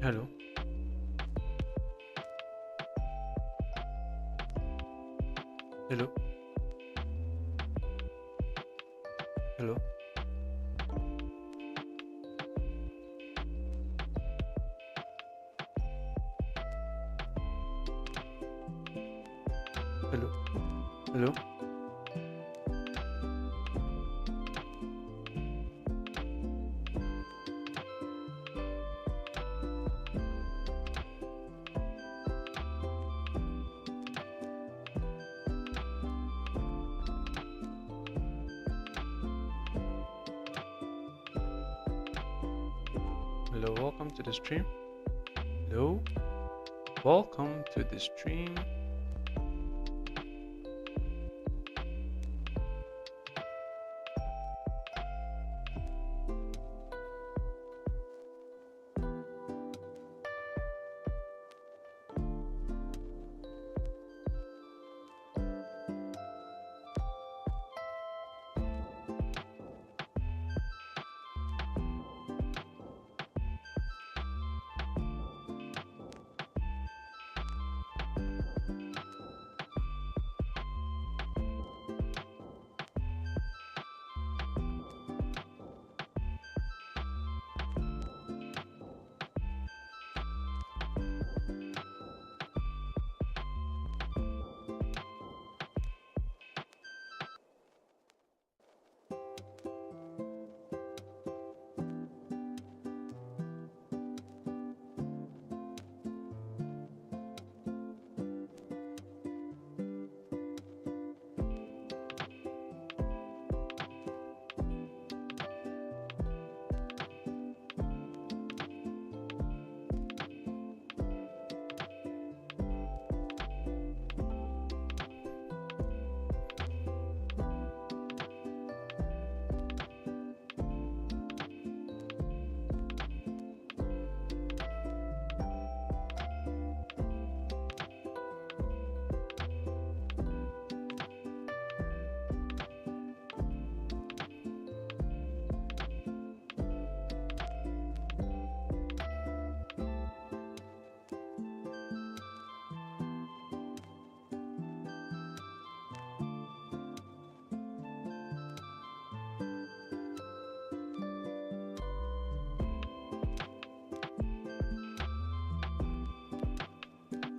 Hello, hello, hello, hello, hello. Hello, welcome to the stream. Hello, welcome to the stream.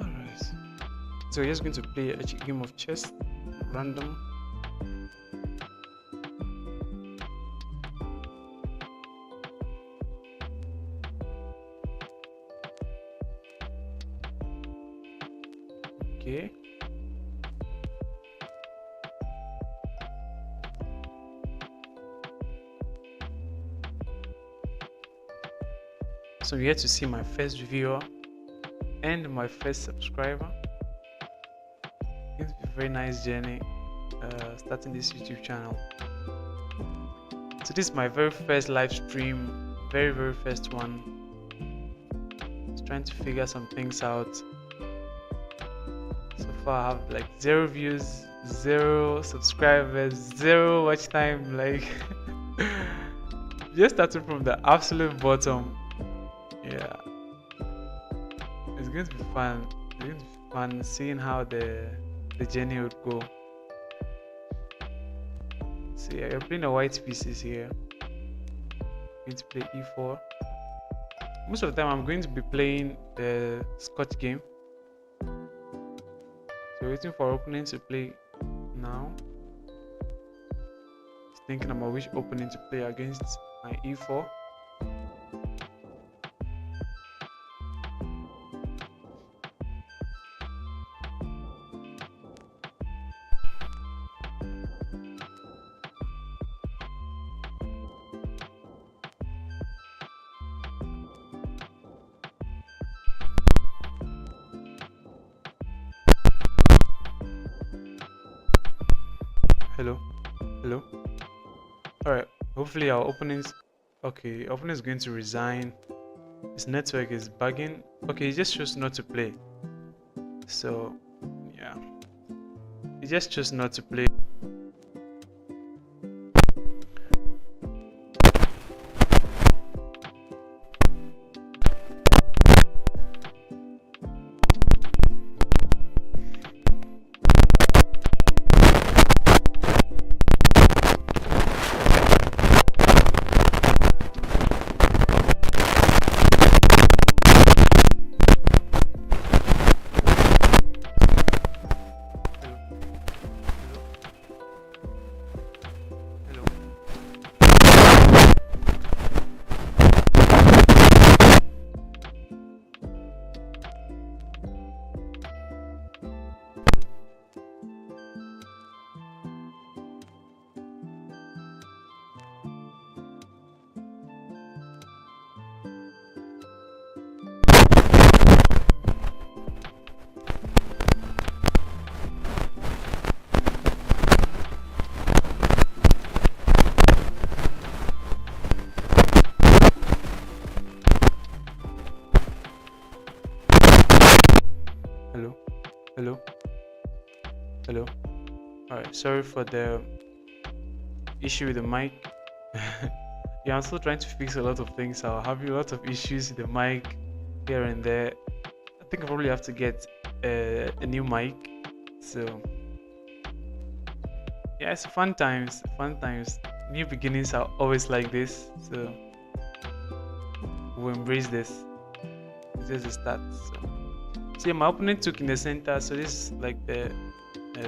Alright, so we're just going to play a game of chess, random. Okay. So we get to see my first viewer and my first subscriber. It's a very nice journey starting this YouTube channel. So this is my very first live stream, very first one. Just trying to figure some things out. So far I have like 0 views, 0 subscribers, 0 watch time, like just starting from the absolute bottom. Yeah, it's going to be fun. It's going to be fun seeing how the journey would go. So yeah, you're playing the white pieces here. Going to play e4. Most of the time I'm going to be playing the Scotch game. So waiting for opening to play now. Just thinking about which opening to play against my e4. Hello, hello. All right. Hopefully our openings. Okay, opening is going to resign. His network is bugging. Okay, he just chose not to play. So, yeah, he just chose not to play. Hello? Hello? Alright, sorry for the issue with the mic. Yeah, I'm still trying to fix a lot of things. I'll have a lot of issues with the mic here and there. I think I probably have to get a new mic. So yeah, it's fun times. Fun times. New beginnings are always like this. So we'll embrace this. This is the start. So yeah, my opponent took in the center. So this is like the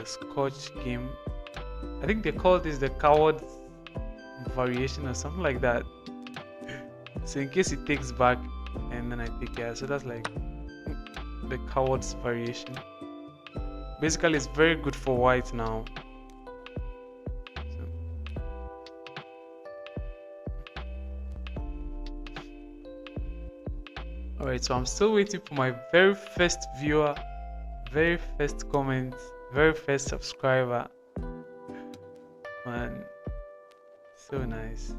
Scotch game. I think they call this the coward variation or something like that. So in case he takes back and then I take care. So that's like the coward's variation. Basically, it's very good for white now. Alright, so I'm still waiting for my very first viewer, very first comment, very first subscriber. Man, so nice.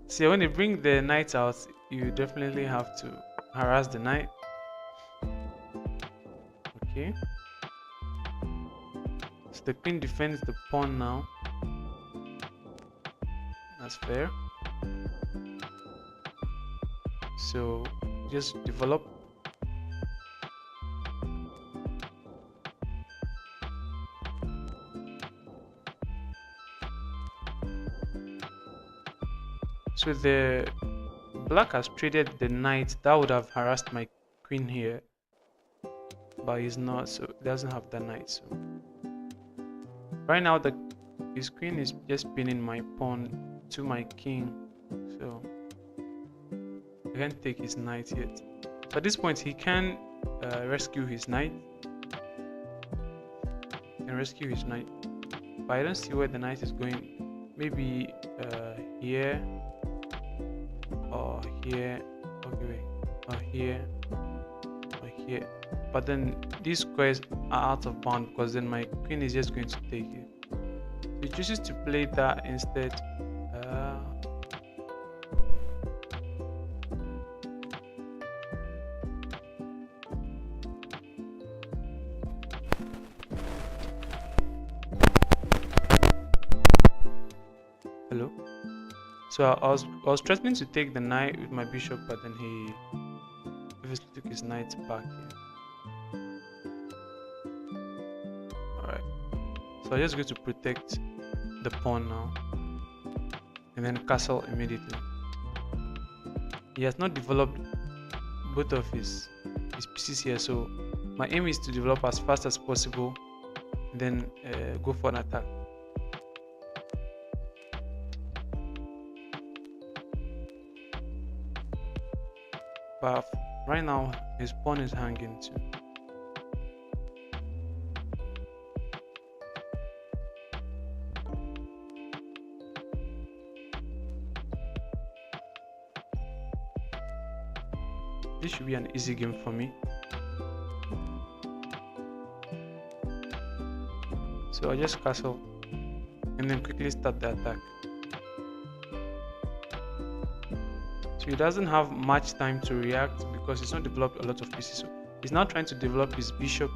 See, when you bring the knight out, you definitely have to harass the knight. Okay. So the queen defends the pawn now. That's fair. So just develop. So the black has traded the knight. That would have harassed my queen here, but he's not, so he doesn't have the knight. So right now his queen is just pinning my pawn to my king, so I can't take his knight yet. So at this point he can rescue his knight. But I don't see where the knight is going. Maybe here or here. Okay, wait. Or here or here. But then these squares are out of bound because then my queen is just going to take it. So he chooses to play that instead. Hello. So I was threatening to take the knight with my bishop, but then he obviously took his knight back here. Alright. So I just go to protect the pawn now. And then castle immediately. He has not developed both of his pieces here, so my aim is to develop as fast as possible and then go for an attack. But right now his pawn is hanging too. This should be an easy game for me. So I just castle and then quickly start the attack. So he doesn't have much time to react because he's not developed a lot of pieces. So he's now trying to develop his bishop,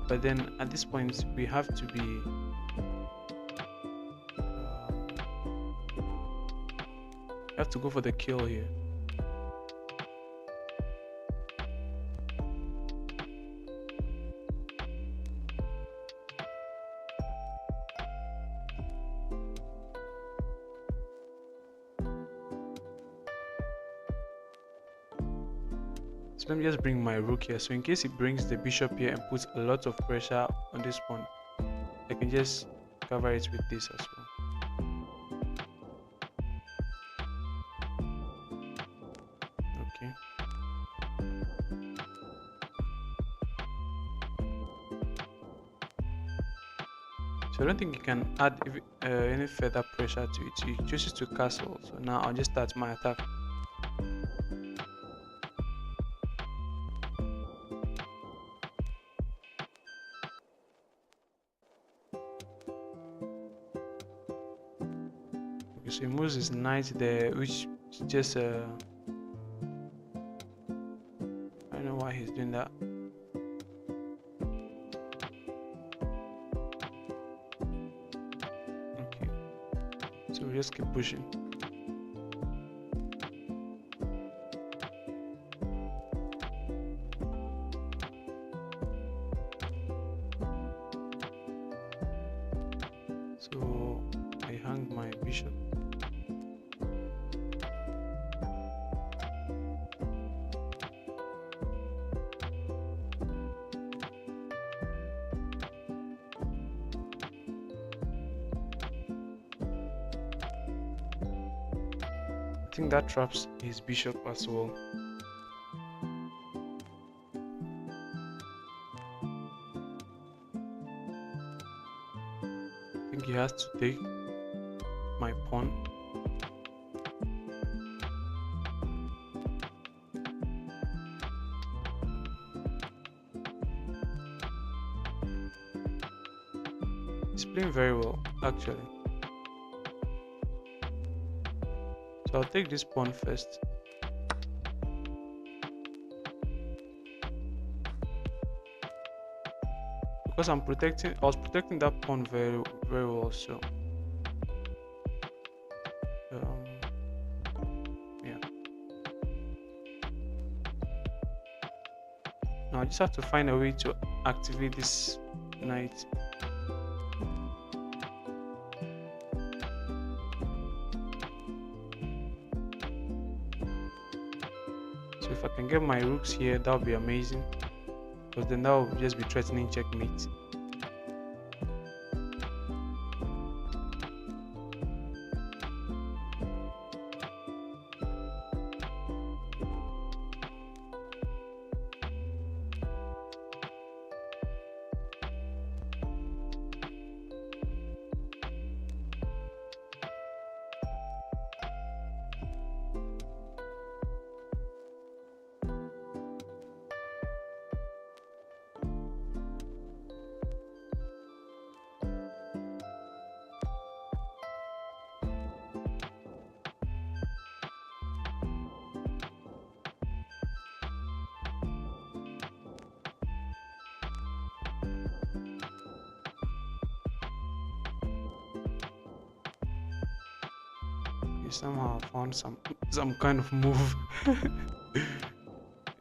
but then at this point we have to be go for the kill here. So let me just bring my rook here. So in case he brings the bishop here and puts a lot of pressure on this pawn, I can just cover it with this as well. Okay. So I don't think you can add any further pressure to it. He chooses to castle. So now I'll just start my attack. So he moves his knight there, which is just I don't know why he's doing that. just keep pushing. So I hang my bishop. I think that traps his bishop as well. I think he has to take my pawn. He's playing very well, actually. So I'll take this pawn first. Because I was protecting that pawn very well, so yeah. Now I just have to find a way to activate this knight. So if I can get my rooks here, that would be amazing, because then that will just be threatening checkmate. Somehow I found some kind of move.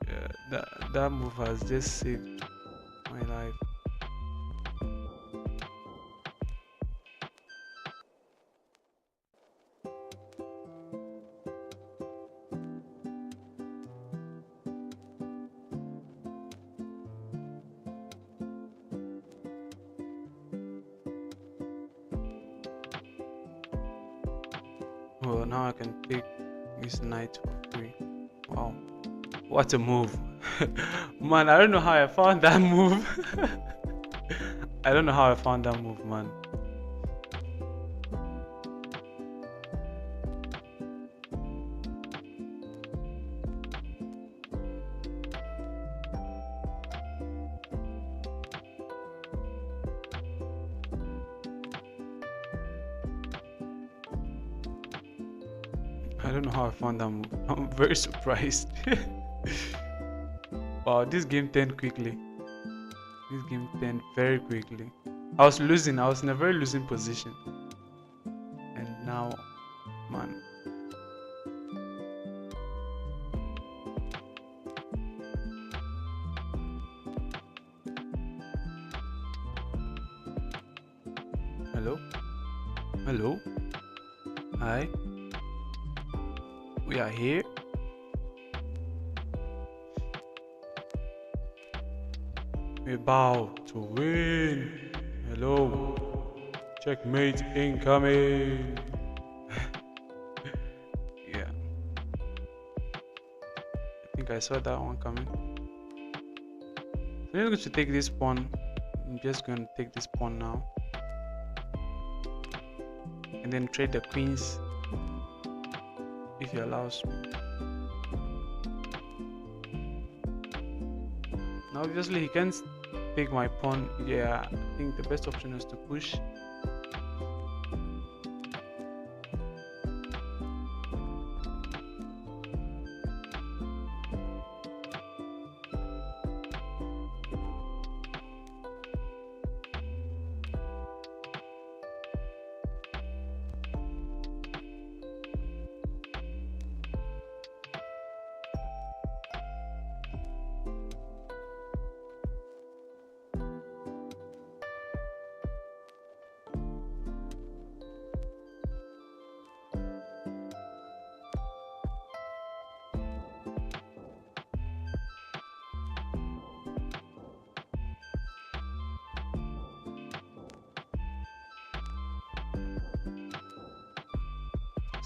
Yeah, that move has just saved my life. Well, now I can take this knight for free. Wow, what a move. Man, I don't know how I found that move. I don't know how I found that move, man. I don't know how I found that move. I'm very surprised. Wow, this game turned quickly. This game turned very quickly. I was losing. I was in a very losing position. And now, man. Hello? Hello? Hi? We are here. We bow to win. Hello. Checkmate incoming. Yeah. I think I saw that one coming. So I'm going to take this pawn. I'm just going to take this pawn now. And then trade the queens, if he allows me. Now obviously he can't take my pawn. Yeah, I think the best option is to push.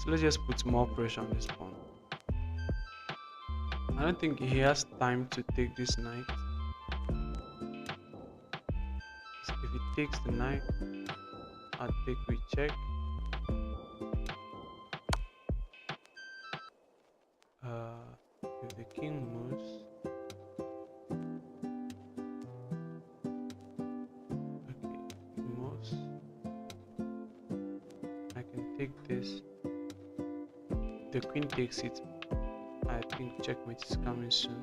So let's just put more pressure on this pawn. I don't think he has time to take this knight. So if he takes the knight, I'll take with check. If the king moves, okay, he moves. I can take this. The queen takes it. I think checkmate is coming soon.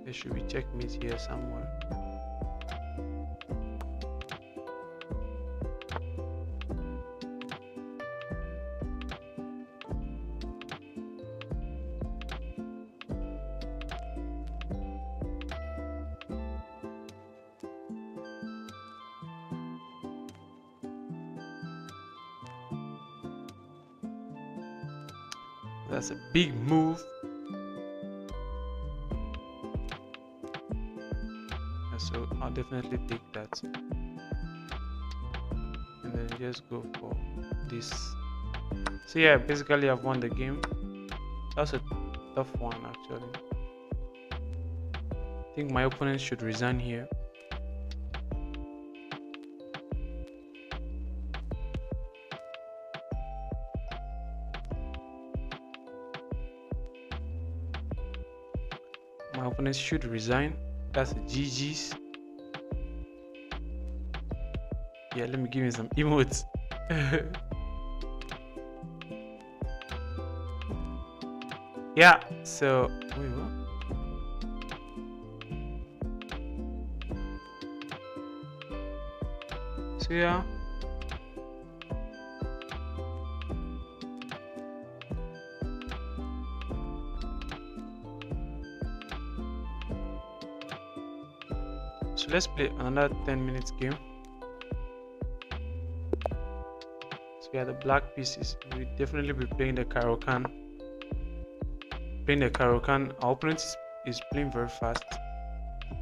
There should be checkmate here somewhere. That's a big move. So I'll definitely take that. And then just go for this. So yeah, basically I've won the game. That's a tough one actually. I think my opponent should resign here. My opponent should resign. That's a GG's. Yeah, let me give him some emotes. Yeah, so wait, what? So yeah. So let's play another 10 minutes game. So yeah, the black pieces. We'll definitely be playing the Caro-Kann. Our opponent is playing very fast.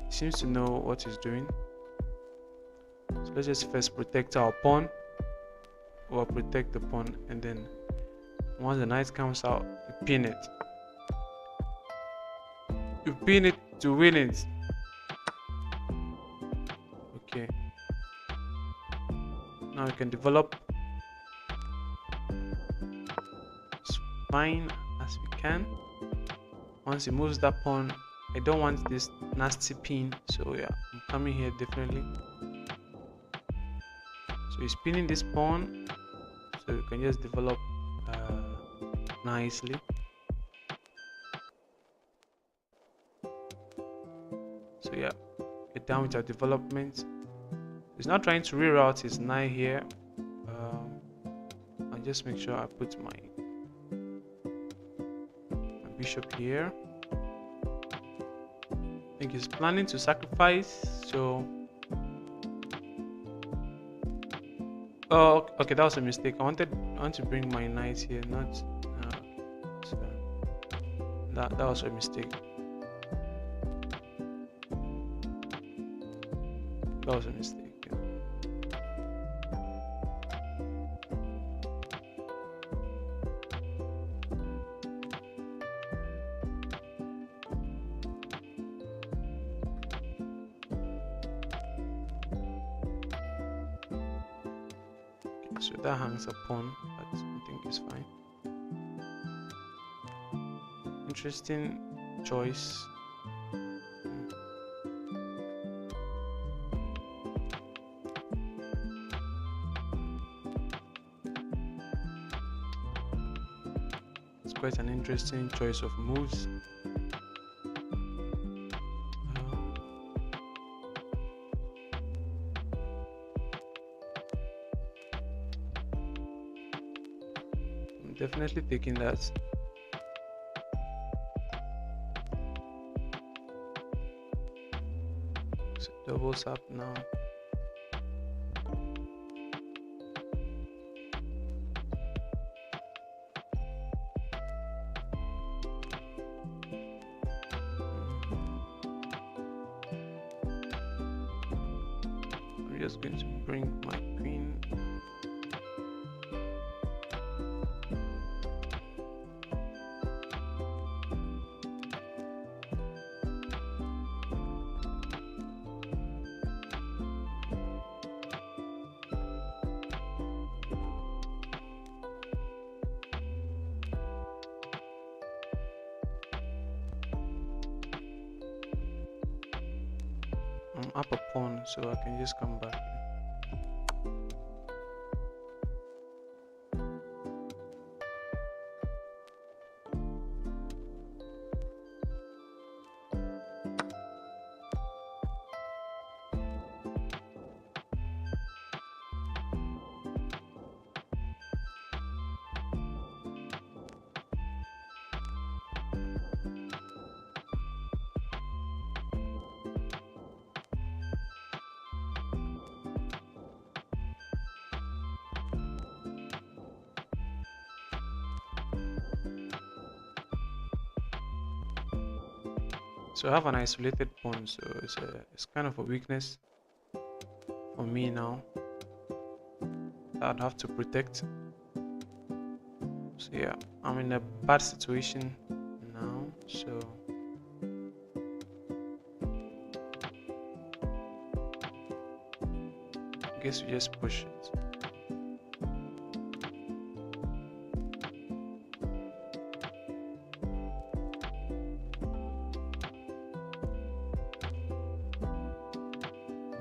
He seems to know what he's doing. So let's just first protect our pawn. Or protect the pawn, and then once the knight comes out, you pin it. You pin it to win it. Okay. Now we can develop as fine as we can. Once he moves that pawn, I don't want this nasty pin, so yeah, I'm coming here definitely. So he's pinning this pawn, so you can just develop nicely. So yeah, get down with our development. He's not trying to reroute his knight here. I'll just make sure I put my bishop here. I think he's planning to sacrifice, so oh, okay, that was a mistake. I want to bring my knight here, not so that was a mistake. That was a mistake. Yeah. So that hangs a pawn, but I think it's fine. Interesting choice. It's quite an interesting choice of moves. Definitely taking that. So doubles up now. just going to bring my queen. I'm up a pawn, so I can just come back. So I have an isolated pawn, so it's kind of a weakness for me now. I'd have to protect. So yeah, I'm in a bad situation now, so I guess we just push it.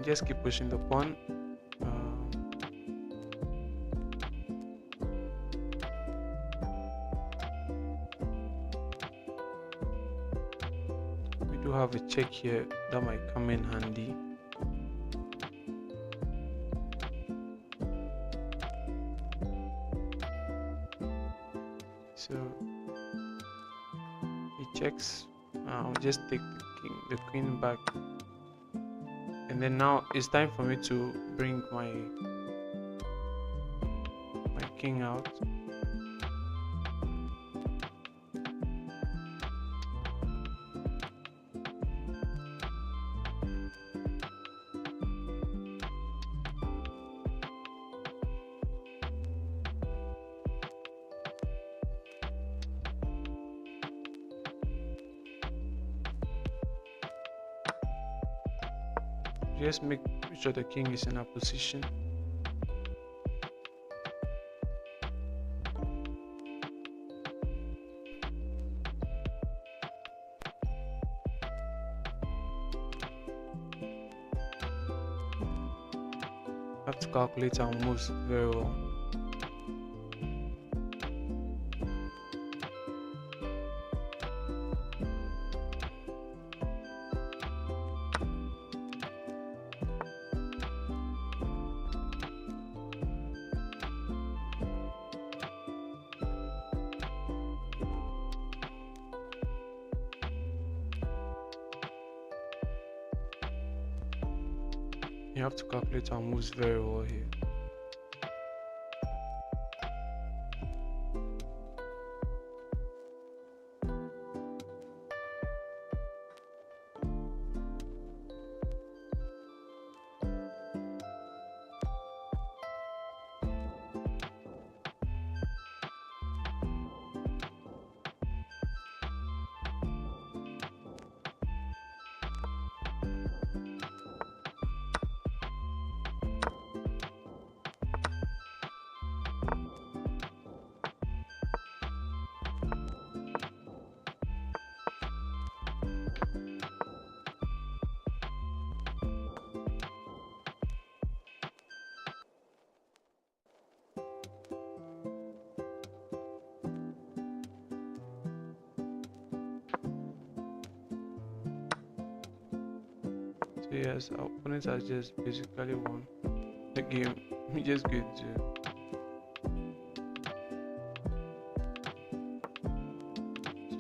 Just keep pushing the pawn. We do have a check here that might come in handy. So he checks. I'll just take the queen back. And then now it's time for me to bring my king out. Just make sure the king is in a position. Have to calculate our moves very well. You have to calculate our moves very well here. So yes, our opponents are just basically won the game. We just good to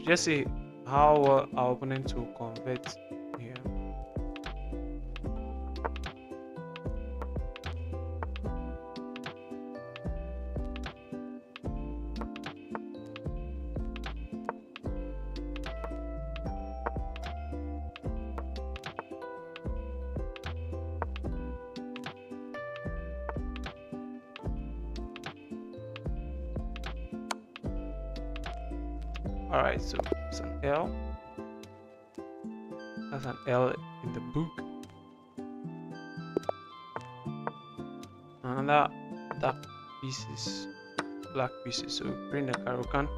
just see how our opponent will convert here. Alright, so it's an L. That's an L in the book. Another dark pieces, black pieces. So bring the Caro-Kann.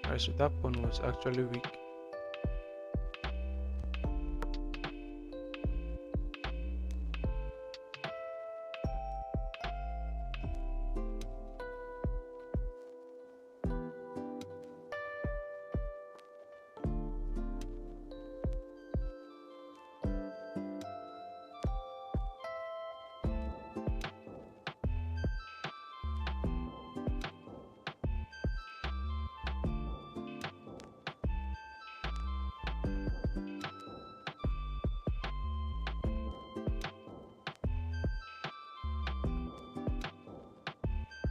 Alright, so that pawn was actually weak.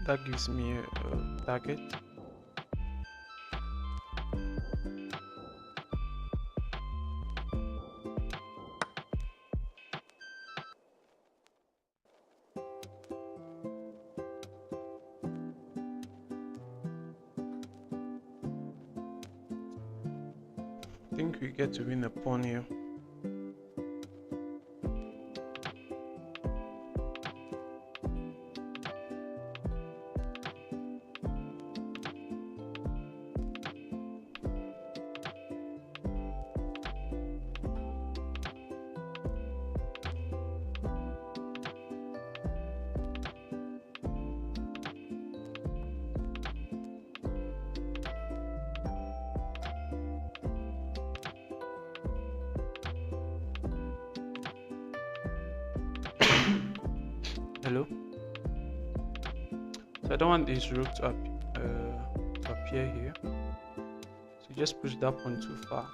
That gives me a target. I think we get to win a pawn here. Hello. So I don't want this rook to appear here. So just push that pawn too far.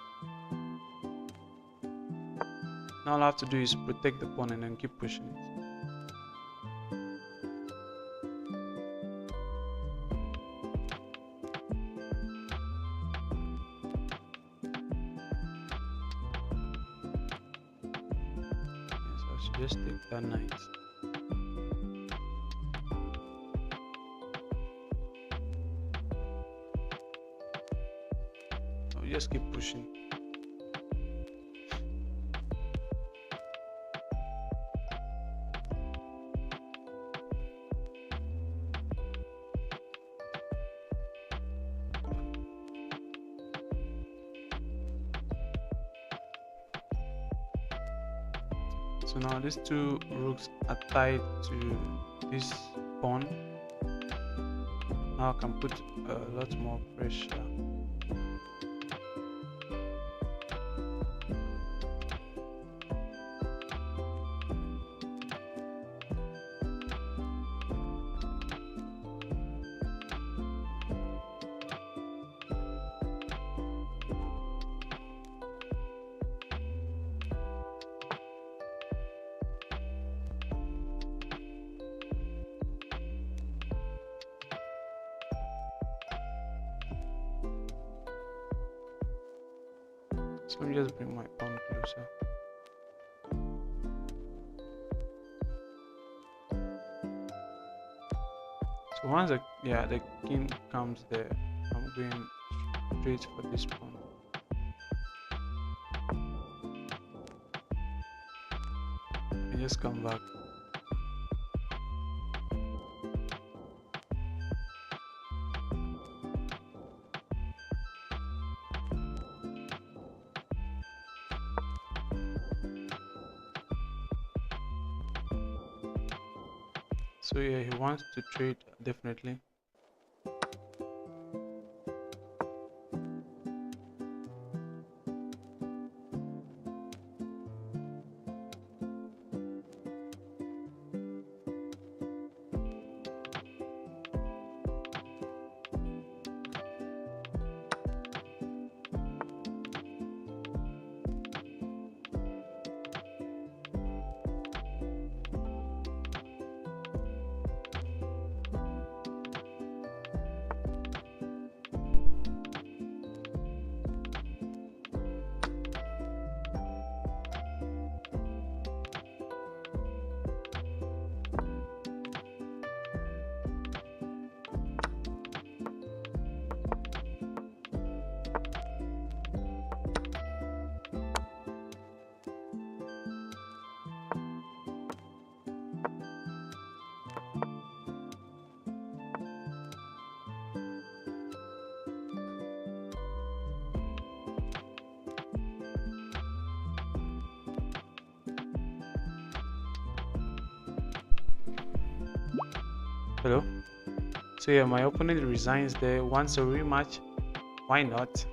Now all I have to do is protect the pawn and then keep pushing it. Yes, I should just take that knight. Just keep pushing. So now these two rooks are tied to this pawn. Now I can put a lot more pressure. So let me just bring my pawn closer. So once the king comes there, I'm going straight for this pawn. And just come back. So yeah, he wants to trade definitely. Hello. So yeah, my opponent resigns there, wants a rematch. Why not?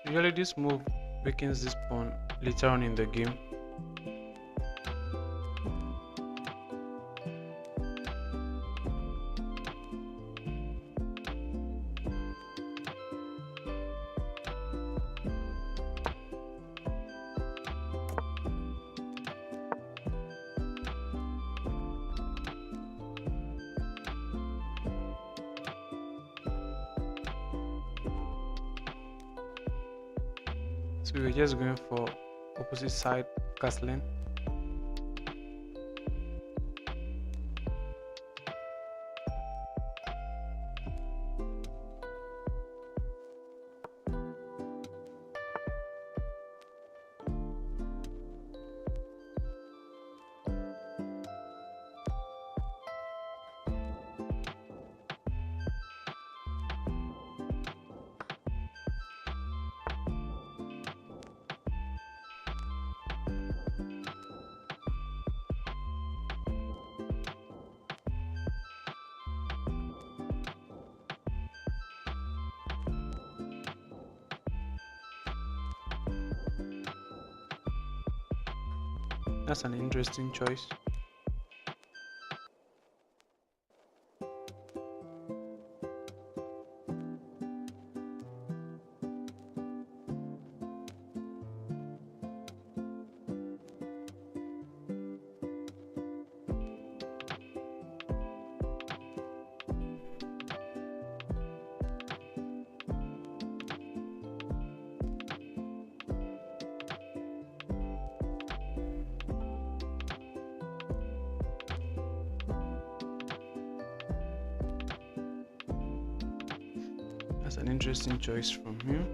Usually this move weakens this pawn later on in the game. So we're just going for opposite side castling. That's an interesting choice. That's an interesting choice from him.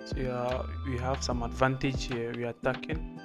So yeah, we have some advantage here. We are attacking.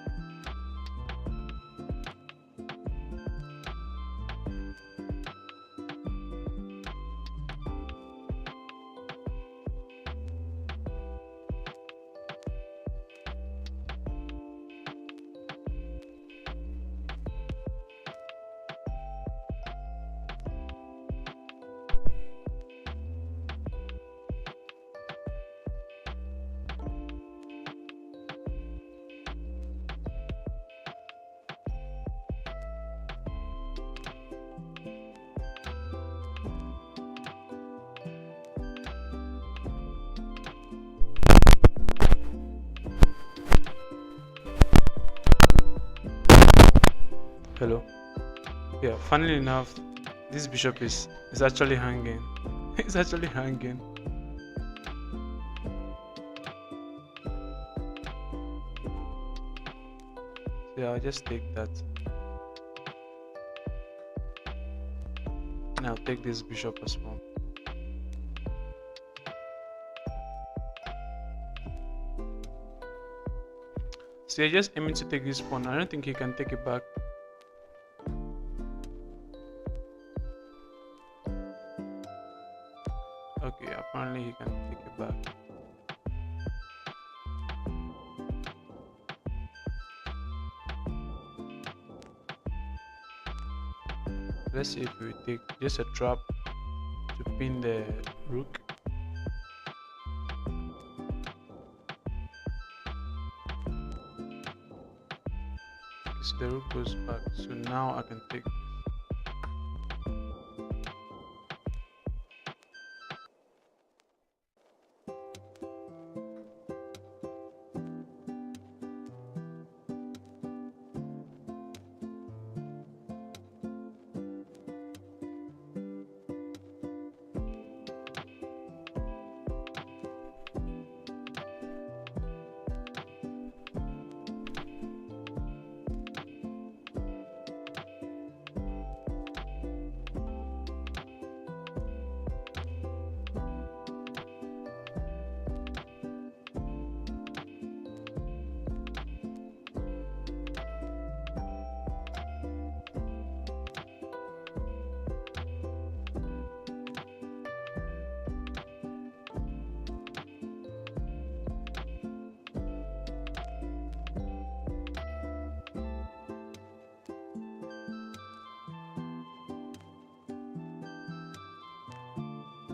Hello. Yeah, funnily enough, this bishop is actually hanging. It's actually hanging. Yeah, I'll just take that. And I'll take this bishop as well. So you're just aiming to take this pawn. I don't think he can take it back. Okay, apparently he can take it back. Let's see if we take just a trap to pin the rook. So the rook goes back. So now I can take this.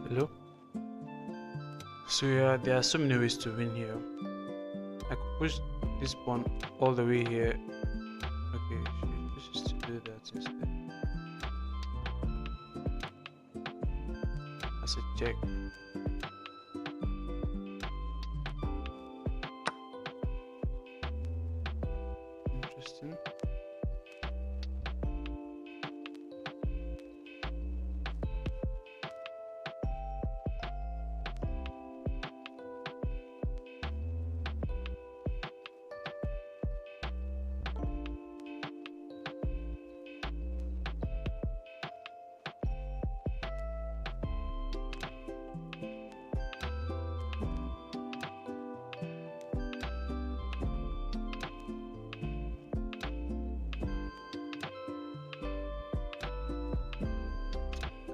Hello? So yeah, there are so many ways to win here. I could push this pawn all the way here. Okay, let's just do that instead. As a check. Interesting.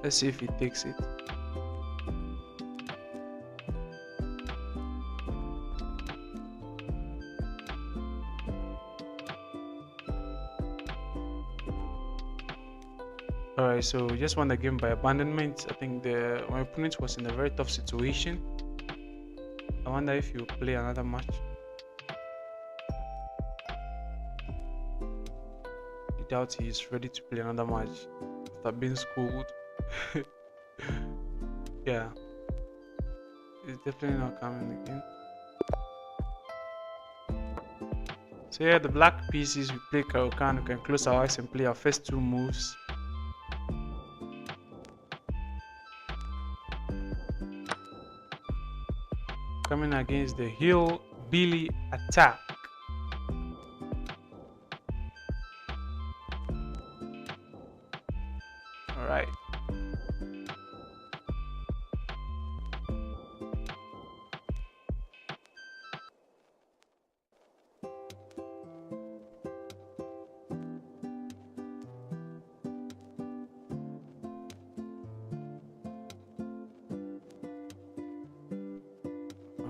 Let's see if he takes it. Alright, so just won the game by abandonment. I think my opponent was in a very tough situation. I wonder if you play another match. I doubt he is ready to play another match after being schooled. Yeah, it's definitely not coming again. So yeah, the black pieces, we play Caro-Kann. We can close our eyes and play our first two moves. Coming against the hillbilly attack. All right.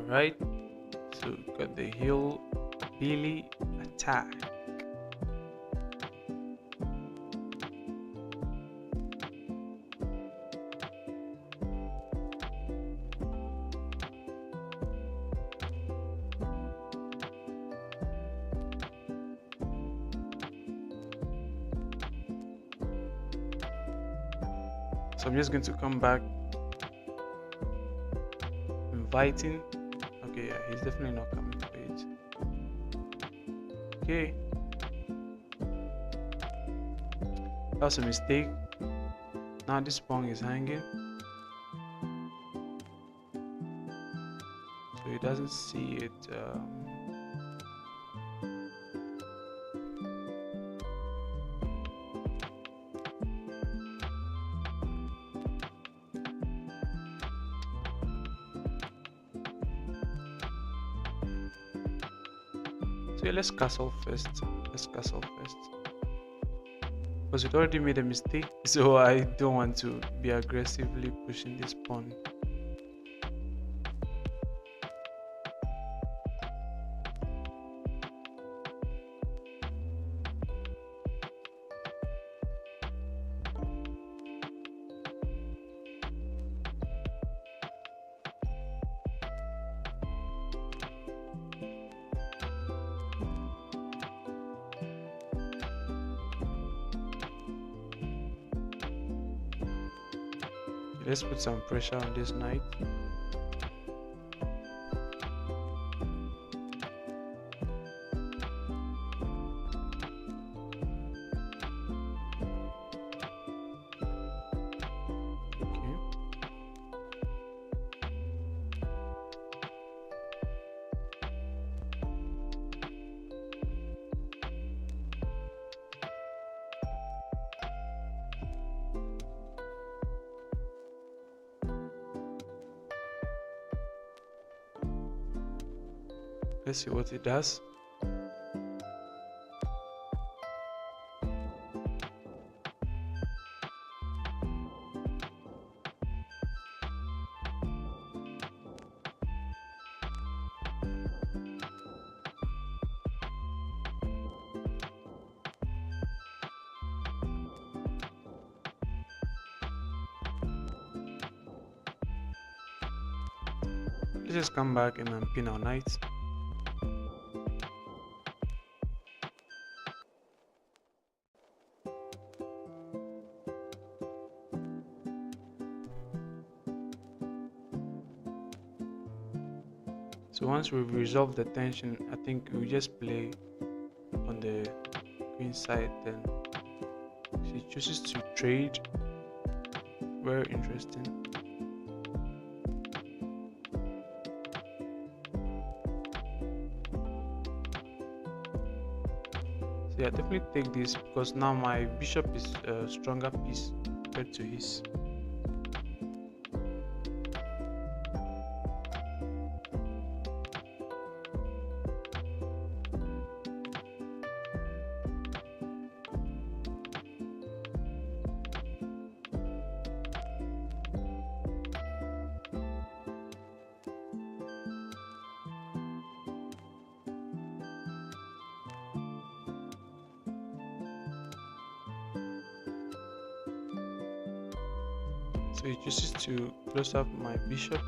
Alright, so we've got the hillbilly attack. So I'm just going to come back, inviting. Okay, yeah, he's definitely not coming for it. Okay. That's a mistake. Now this pawn is hanging, so he doesn't see it. So yeah, let's castle first. Because it already made a mistake, so I don't want to be aggressively pushing this pawn. Let's put some pressure on this knight. Okay. Let's see what it does. Let's just come back and pin our knight. So once we've resolved the tension, I think we'll just play on the queen side. Then she chooses to trade. Very interesting. So yeah, definitely take this because now my bishop is a stronger piece compared to his. So he chooses to close up my bishop.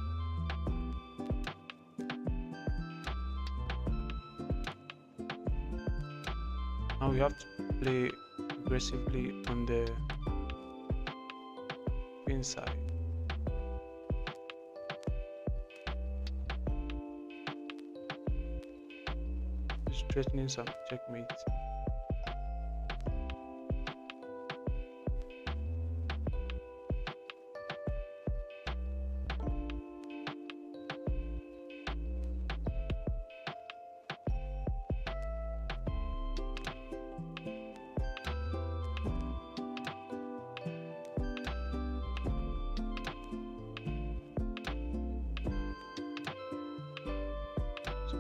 Now we have to play aggressively on the queen side. Just threatening some checkmate.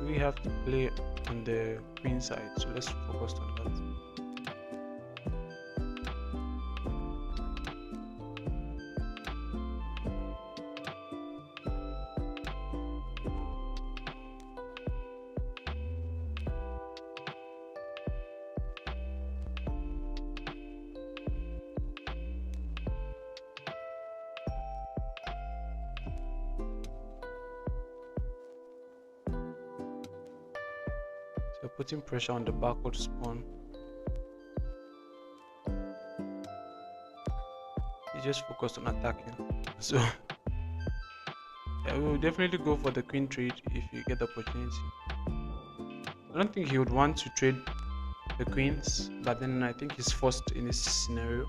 We have to play on the queen side, so let's focus on that. So putting pressure on the backward pawn. He just focused on attacking. So yeah, we will definitely go for the queen trade if you get the opportunity. I don't think he would want to trade the queens, but then I think he's forced in this scenario.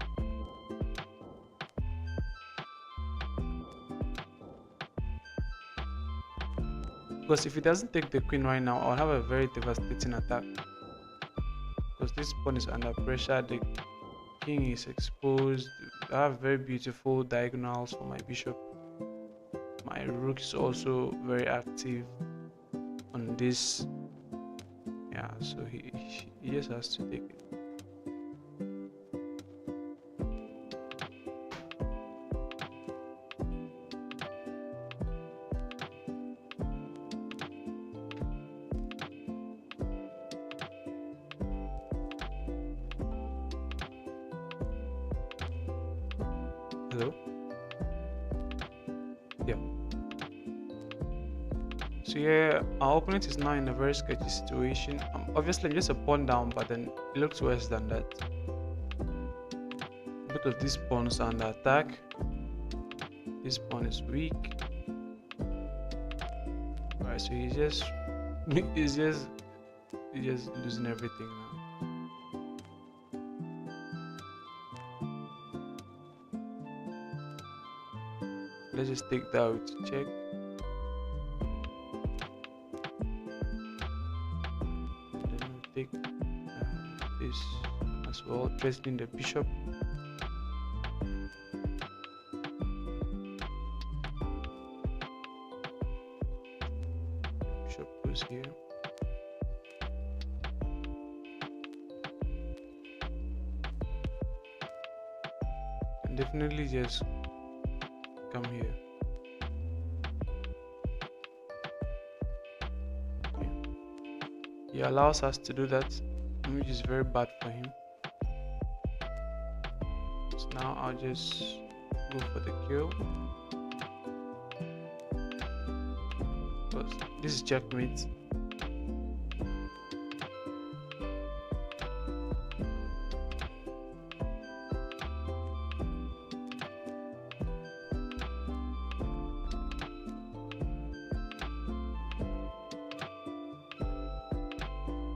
Because if he doesn't take the queen right now, I'll have a very devastating attack. Because this pawn is under pressure, the king is exposed. I have very beautiful diagonals for my bishop. My rook is also very active on this. Yeah, so he just has to take it. Hello? Yeah. So yeah, our opponent is now in a very sketchy situation. Obviously, I'm just a pawn down, but then it looks worse than that. Both of these pawns are under attack. This pawn is weak. Alright, so he's just losing everything now. Let's just take that out to check. Then we'll take this as well, threatening the bishop. Bishop goes here. And definitely just come here. Okay. He allows us to do that, which is very bad for him. So now I'll just go for the kill. Because this is checkmate.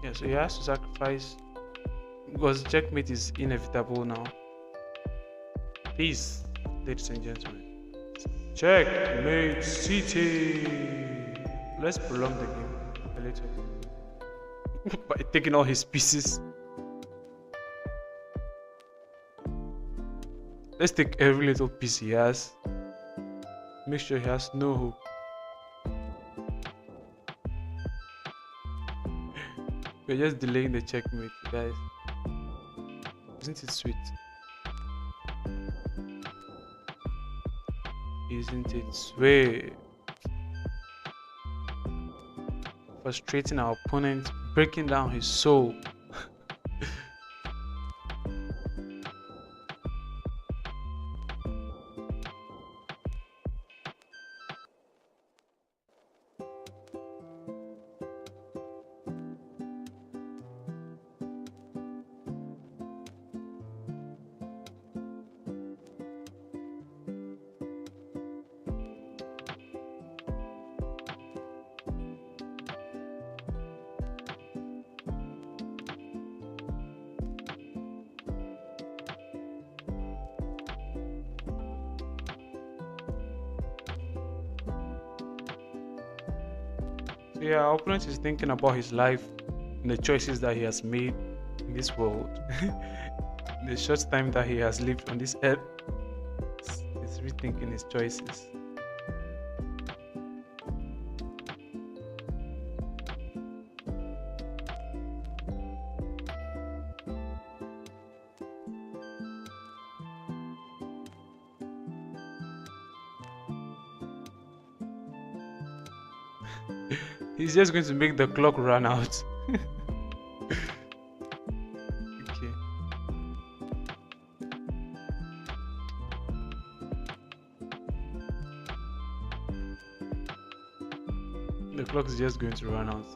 Yeah, so he has to sacrifice because checkmate is inevitable now. Peace, ladies and gentlemen. Checkmate City. Let's prolong the game a little by taking all his pieces. Let's take every little piece he has. Make sure he has no hope. We're just delaying the checkmate, guys. Isn't it sweet? Isn't it sweet? Frustrating our opponent, breaking down his soul. So yeah, our opponent is thinking about his life and the choices that he has made in this world. The short time that he has lived on this earth, he's rethinking his choices. He's just going to make the clock run out. Okay. The clock is just going to run out.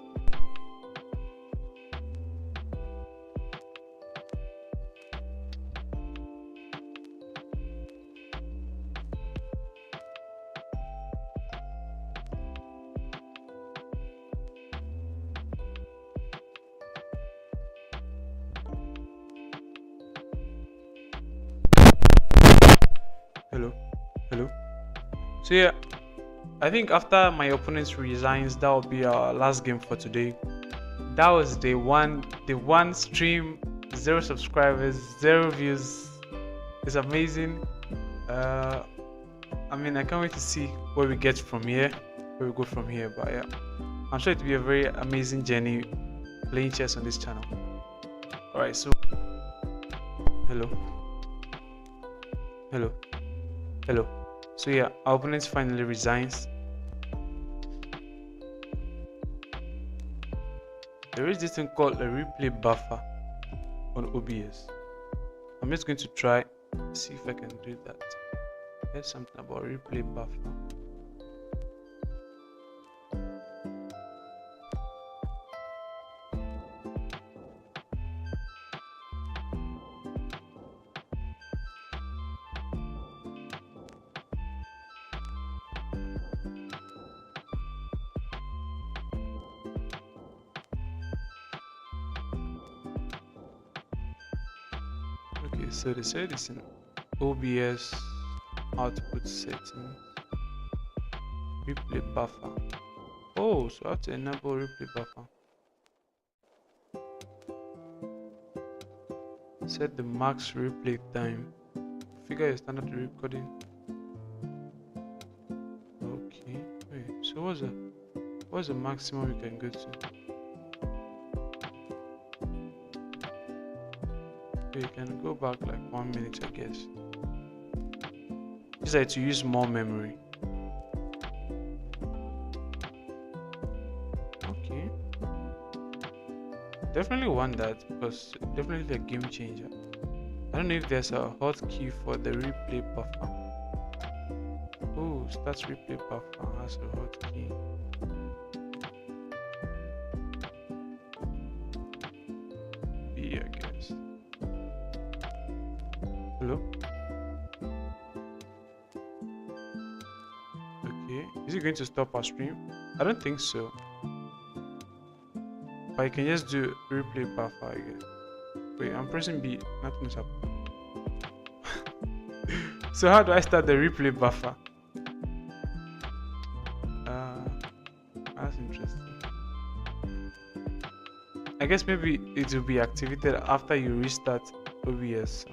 Hello. So yeah, I think after my opponent resigns, that will be our last game for today. That was day one stream, 0 subscribers, 0 views. It's amazing. I mean, I can't wait to see where we get from here, where we go from here. But yeah, I'm sure it will be a very amazing journey playing chess on this channel. Alright, so hello. So yeah, our opponent finally resigns. There is this thing called a replay buffer on OBS. I'm just going to try see if I can do that. There's something about replay buffer. Okay, so they said it's in OBS output settings, replay buffer. Oh, so I have to enable replay buffer. Set the max replay time. Figure your standard recording. Okay, wait, so what's the maximum we can go to? You can go back like 1 minute, I guess. Just like to use more memory. Okay. Definitely want that because definitely a game changer. I don't know if there's a hotkey for the replay buffer. Oh, start replay buffer has a hotkey. B, I guess. Hello? Okay, is it going to stop our stream? I don't think so. But I can just do replay buffer, I guess. Wait, I'm pressing B, nothing is happening. So how do I start the replay buffer? That's interesting. I guess maybe it will be activated after you restart OBS.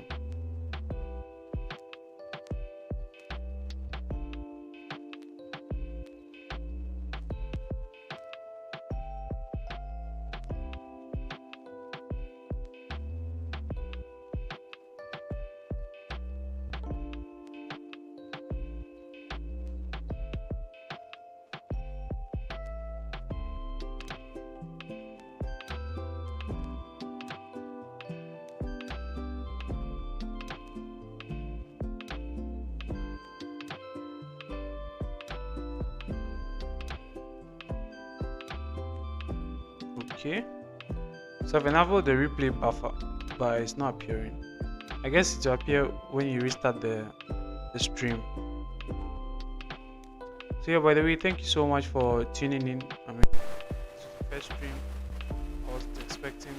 Okay, so I've enabled the replay buffer, but it's not appearing. I guess it will appear when you restart the stream. So yeah, by the way, thank you so much for tuning in. I mean, this is the first stream I was expecting.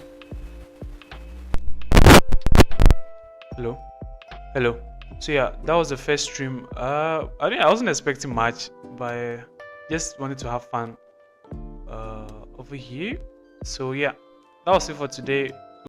Hello. So yeah, that was the first stream. I wasn't expecting much, but I just wanted to have fun over here. So yeah, that was it for today.